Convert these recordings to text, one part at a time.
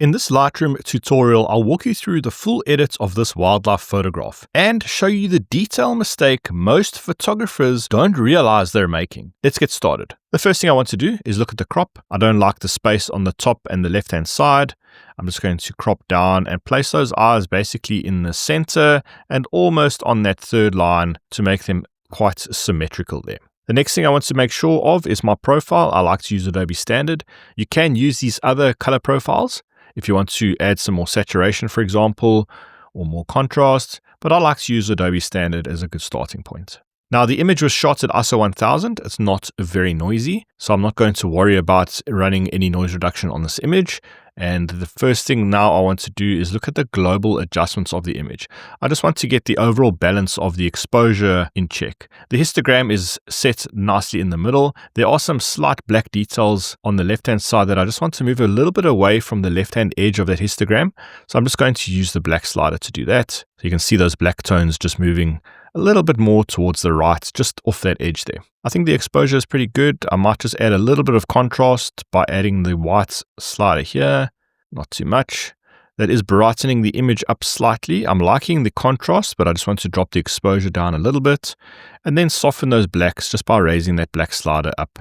In this Lightroom tutorial, I'll walk you through the full edit of this wildlife photograph and show you the detail mistake most photographers don't realize they're making. Let's get started. The first thing I want to do is look at the crop. I don't like the space on the top and the left-hand side. I'm just going to crop down and place those eyes basically in the center and almost on that third line to make them quite symmetrical there. The next thing I want to make sure of is my profile. I like to use Adobe Standard. You can use these other color profiles if you want to add some more saturation, for example, or more contrast, but I like to use Adobe Standard as a good starting point. Now, the image was shot at ISO 1000. It's not very noisy, so I'm not going to worry about running any noise reduction on this image. And the first thing now I want to do is look at the global adjustments of the image. I just want to get the overall balance of the exposure in check. The histogram is set nicely in the middle. There are some slight black details on the left-hand side that I just want to move a little bit away from the left-hand edge of that histogram. So I'm just going to use the black slider to do that. So you can see those black tones just moving a little bit more towards the right, just off that edge there. I think the exposure is pretty good. I might just add a little bit of contrast by adding the white slider here, not too much. That is brightening the image up slightly. I'm liking the contrast, but I just want to drop the exposure down a little bit and then soften those blacks just by raising that black slider up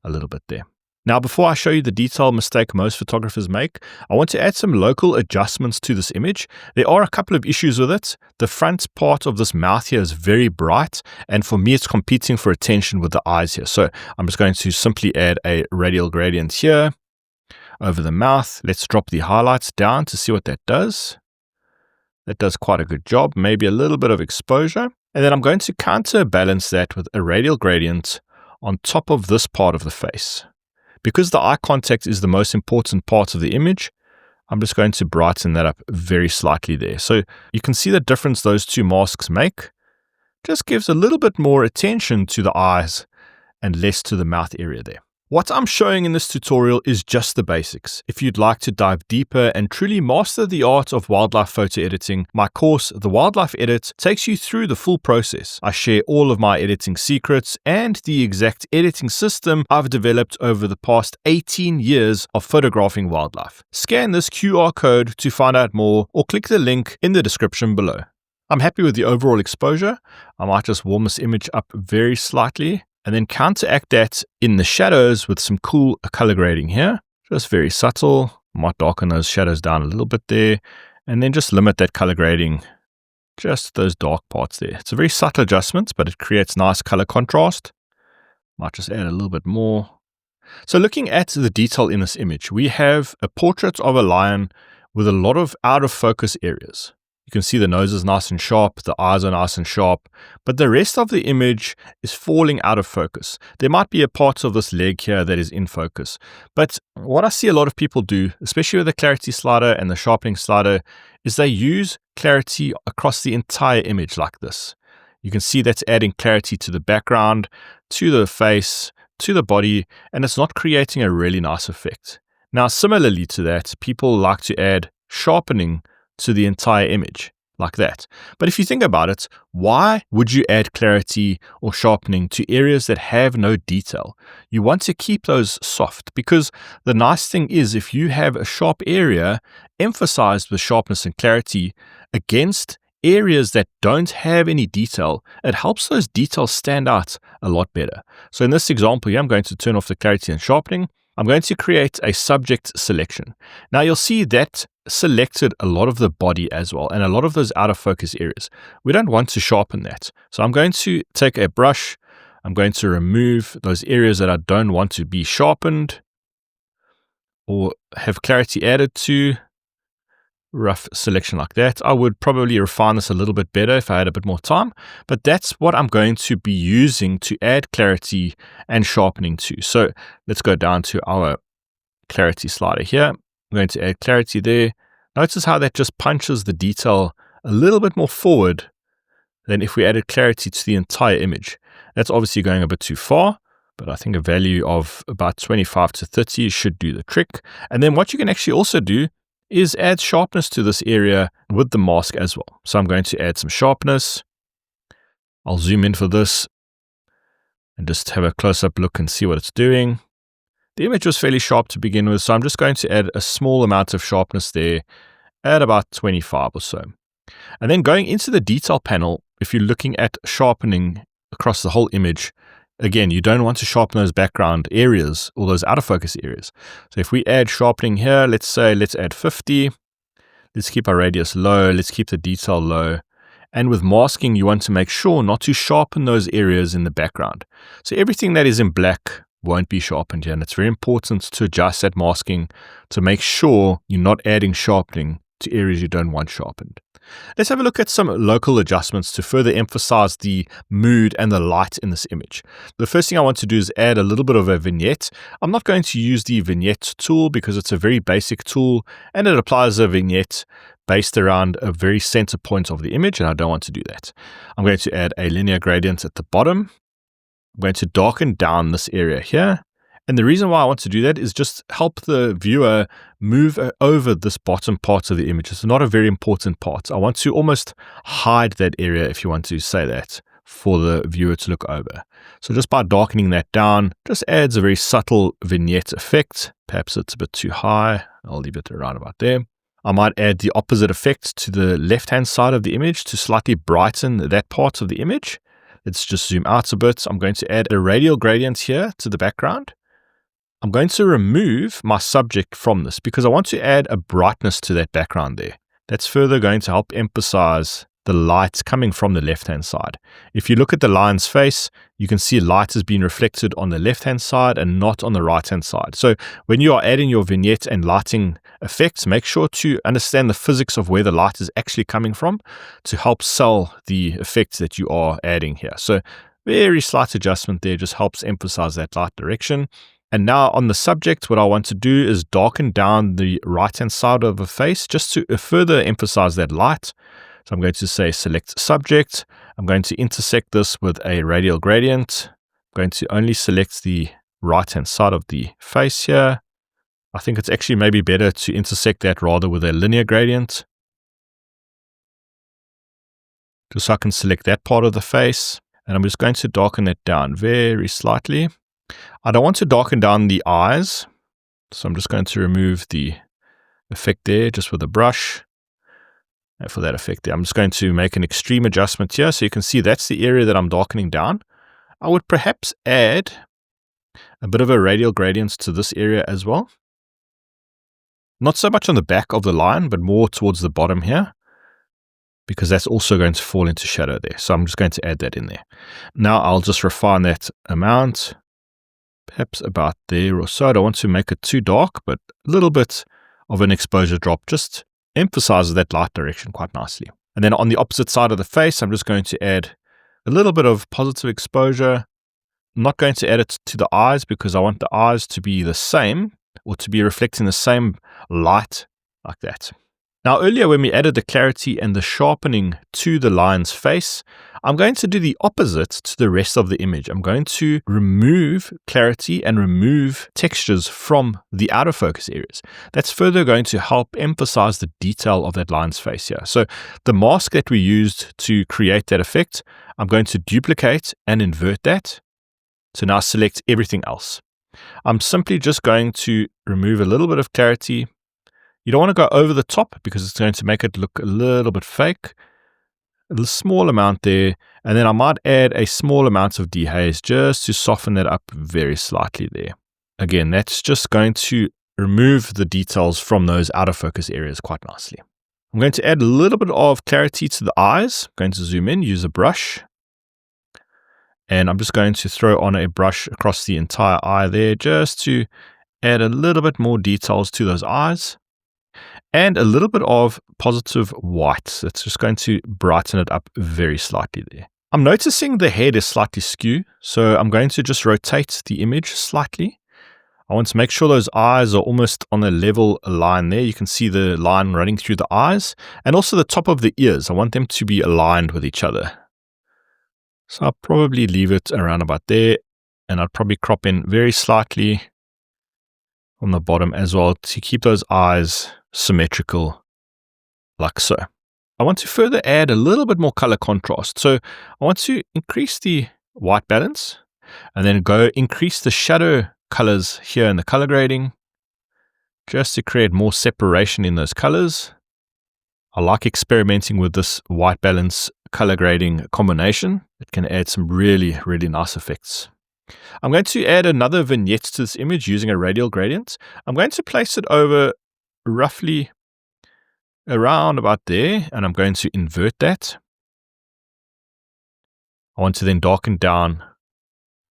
a little bit there. Now, before I show you the detail mistake most photographers make, I want to add some local adjustments to this image. There are a couple of issues with it. The front part of this mouth here is very bright, and for me, it's competing for attention with the eyes here. So I'm just going to simply add a radial gradient here over the mouth. Let's drop the highlights down to see what that does. That does quite a good job, maybe a little bit of exposure. And then I'm going to counterbalance that with a radial gradient on top of this part of the face. Because the eye contact is the most important part of the image, I'm just going to brighten that up very slightly there. So you can see the difference those two masks make. Just gives a little bit more attention to the eyes and less to the mouth area there. What I'm showing in this tutorial is just the basics. If you'd like to dive deeper and truly master the art of wildlife photo editing, my course, The Wildlife Edit, takes you through the full process. I share all of my editing secrets and the exact editing system I've developed over the past 18 years of photographing wildlife. Scan this QR code to find out more or click the link in the description below. I'm happy with the overall exposure. I might just warm this image up very slightly and then counteract that in the shadows with some cool color grading here. Just very subtle. Might darken those shadows down a little bit there. And then just limit that color grading, just those dark parts there. It's a very subtle adjustment, but it creates nice color contrast. Might just add a little bit more. So looking at the detail in this image, we have a portrait of a lion with a lot of out of focus areas. You can see the nose is nice and sharp, the eyes are nice and sharp, but the rest of the image is falling out of focus. There might be a part of this leg here that is in focus. But what I see a lot of people do, especially with the clarity slider and the sharpening slider, is they use clarity across the entire image like this. You can see that's adding clarity to the background, to the face, to the body, and it's not creating a really nice effect. Now, similarly to that, people like to add sharpening to the entire image like that. But if you think about it, why would you add clarity or sharpening to areas that have no detail? You want to keep those soft, because the nice thing is if you have a sharp area, emphasize with sharpness and clarity against areas that don't have any detail, it helps those details stand out a lot better. So in this example here, I'm going to turn off the clarity and sharpening. I'm going to create a subject selection. Now you'll see that selected a lot of the body as well, and a lot of those out of focus areas. We don't want to sharpen that. So I'm going to take a brush. I'm going to remove those areas that I don't want to be sharpened or have clarity added to. Rough selection like that. I would probably refine this a little bit better if I had a bit more time, but that's what I'm going to be using to add clarity and sharpening to. So let's go down to our clarity slider here. I'm going to add clarity there. Notice how that just punches the detail a little bit more forward than if we added clarity to the entire image. That's obviously going a bit too far, but I think a value of about 25 to 30 should do the trick. And then what you can actually also do is add sharpness to this area with the mask as well. So I'm going to add some sharpness. I'll zoom in for this and just have a close-up look and see what it's doing. The image was fairly sharp to begin with, so I'm just going to add a small amount of sharpness there at about 25 or so. And then going into the detail panel, if you're looking at sharpening across the whole image, again, you don't want to sharpen those background areas or those out of focus areas. So if we add sharpening here, let's add 50. Let's keep our radius low. Let's keep the detail low. And with masking, you want to make sure not to sharpen those areas in the background. So everything that is in black won't be sharpened here. And it's very important to adjust that masking to make sure you're not adding sharpening to areas you don't want sharpened. Let's have a look at some local adjustments to further emphasize the mood and the light in this image. The first thing I want to do is add a little bit of a vignette. I'm not going to use the vignette tool because it's a very basic tool and it applies a vignette based around a very center point of the image, and I don't want to do that. I'm going to add a linear gradient at the bottom. I'm going to darken down this area here. And the reason why I want to do that is just help the viewer move over this bottom part of the image. It's not a very important part. I want to almost hide that area, if you want to say that, for the viewer to look over. So just by darkening that down, just adds a very subtle vignette effect. Perhaps it's a bit too high. I'll leave it around about there. I might add the opposite effect to the left-hand side of the image to slightly brighten that part of the image. Let's just zoom out a bit. I'm going to add a radial gradient here to the background. I'm going to remove my subject from this because I want to add a brightness to that background there. That's further going to help emphasize the light coming from the left-hand side. If you look at the lion's face, you can see light is being reflected on the left-hand side and not on the right-hand side. So when you are adding your vignette and lighting effects, make sure to understand the physics of where the light is actually coming from to help sell the effects that you are adding here. So very slight adjustment there just helps emphasize that light direction. And now on the subject, what I want to do is darken down the right-hand side of the face just to further emphasize that light. So I'm going to say select subject. I'm going to intersect this with a radial gradient. I'm going to only select the right-hand side of the face here. I think it's actually maybe better to intersect that rather with a linear gradient. Just so I can select that part of the face. And I'm just going to darken it down very slightly. I don't want to darken down the eyes, so I'm just going to remove the effect there just with a brush. And for that effect there, I'm just going to make an extreme adjustment here, so you can see that's the area that I'm darkening down. I would perhaps add a bit of a radial gradient to this area as well. Not so much on the back of the line, but more towards the bottom here, because that's also going to fall into shadow there. So I'm just going to add that in there. Now I'll just refine that amount. Perhaps about there or so. I don't want to make it too dark, but a little bit of an exposure drop just emphasizes that light direction quite nicely. And then on the opposite side of the face, I'm just going to add a little bit of positive exposure. I'm not going to add it to the eyes because I want the eyes to be the same or to be reflecting the same light like that. Now earlier when we added the clarity and the sharpening to the lion's face, I'm going to do the opposite to the rest of the image. I'm going to remove clarity and remove textures from the out of focus areas. That's further going to help emphasize the detail of that lion's face here. So the mask that we used to create that effect, I'm going to duplicate and invert that. So now select everything else. I'm simply just going to remove a little bit of clarity. You don't want to go over the top because it's going to make it look a little bit fake. A small amount there, and then I might add a small amount of dehaze just to soften that up very slightly there. Again, that's just going to remove the details from those out of focus areas quite nicely. I'm going to add a little bit of clarity to the eyes. I'm going to zoom in, use a brush, and I'm just going to throw on a brush across the entire eye there just to add a little bit more details to those eyes. And a little bit of positive white. It's just going to brighten it up very slightly there. I'm noticing the head is slightly skew, so I'm going to just rotate the image slightly. I want to make sure those eyes are almost on a level line there. You can see the line running through the eyes, and also the top of the ears. I want them to be aligned with each other. So I'll probably leave it around about there, and I'd probably crop in very slightly on the bottom as well to keep those eyes symmetrical like so. I want to further add a little bit more color contrast. So I want to increase the white balance and then go increase the shadow colors here in the color grading, just to create more separation in those colors. I like experimenting with this white balance color grading combination. It can add some really, really nice effects. I'm going to add another vignette to this image using a radial gradient. I'm going to place it over roughly around about there, and I'm going to invert that. I want to then darken down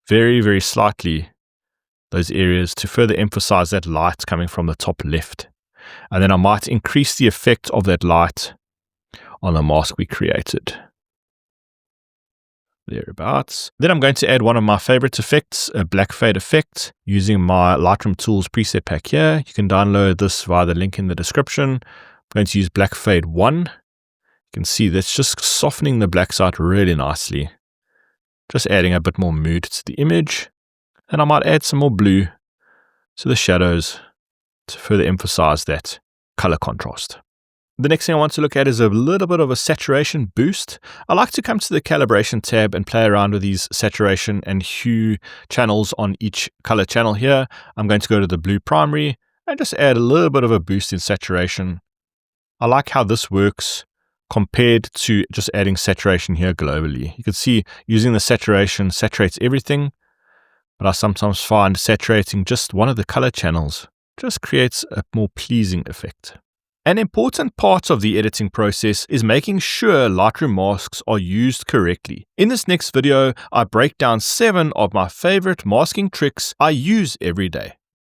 very, very slightly those areas to further emphasize that light coming from the top left. And then I might increase the effect of that light on the mask we created. Thereabouts. Then I'm going to add one of my favorite effects, a black fade effect, using my Lightroom Tools preset pack here. You can download this via the link in the description. I'm going to use black fade 1. You can see that's just softening the black side really nicely. Just adding a bit more mood to the image. And I might add some more blue to the shadows to further emphasize that color contrast. The next thing I want to look at is a little bit of a saturation boost. I like to come to the calibration tab and play around with these saturation and hue channels on each color channel here. I'm going to go to the blue primary and just add a little bit of a boost in saturation. I like how this works compared to just adding saturation here globally. You can see using the saturation saturates everything, but I sometimes find saturating just one of the color channels just creates a more pleasing effect. An important part of the editing process is making sure Lightroom masks are used correctly. In this next video, I break down 7 of my favorite masking tricks I use every day.